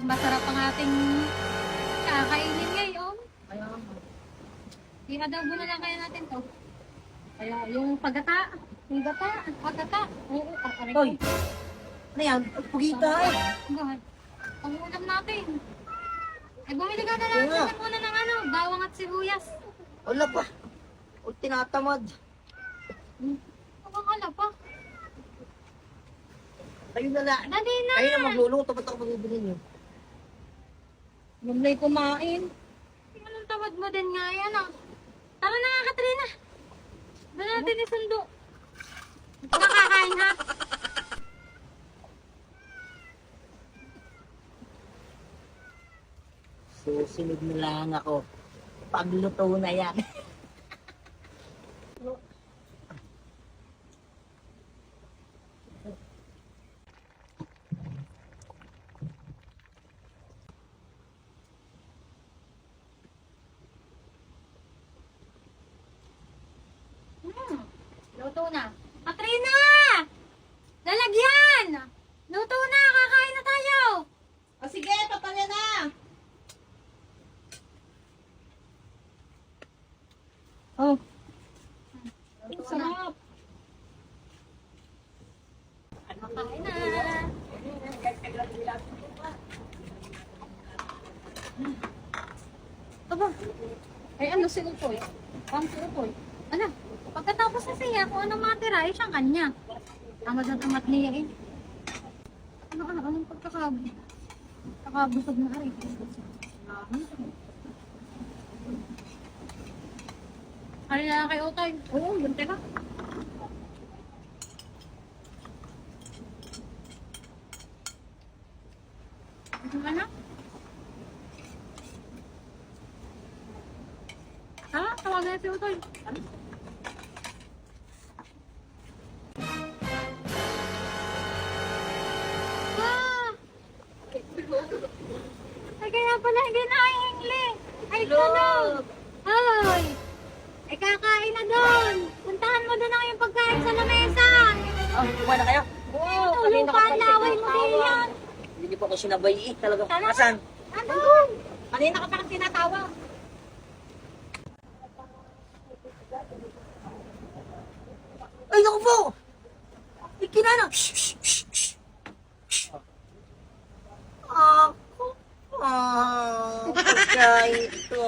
masarap ang ating kakainin ngayon. Kaya, I-adobo na lang kaya natin to. Kaya yung pagata. Oo, kakarin ko. Hoy! Ano yan? Pugita eh. God. Ang ulam natin. Eh, bumili ka na lang Oo nga. natin muna ng ano, bawang at sibuyas. Wala pa. O tinatamad. Nakakala pa. Kayo na lang. Dali na. Kayo na magluluto. Ba't ako magbibili niyo? Bumili kumain. Anong tawad mo din nga yan ah. Tara na nga, Katrina. Doon natin isundo. Nakakain ha. Susunod na lang ako. Pagluto na yan. Luto na. Katrina! Lalagyan! Luto na! Kakain na tayo! O sige, papalya na! Oh. Sarap! Kakain na. Aba. Ay ano si Utoy? Pang si Utoy. Ano? Pagkatapos na siya, kung anong matira, ay siyang kanya. Tamad na tamad niya eh. Anong pagkakabusog na rin? Ano na lang kay Utoy? Oo, bunti ka. Ano? Ha? Tawagan na si Utoy. Ah! Ay, kaya pala hindi na-ingli. Ay, tulog. Hoy! Ay, kakain na doon. Puntahan mo doon ang yung pagkain sa lamesa. Oh, kumain na kayo? Oo, Tulog pa, laway mo din yan. Hindi niyo pa ako sinabay eh. Talagang Tama. asan? Andun! Kanina ka parang tinatawa. Ay, naku po! Ikinana! Shh, shh, shh, shh. Shh. Ako pa. Pagkain ito.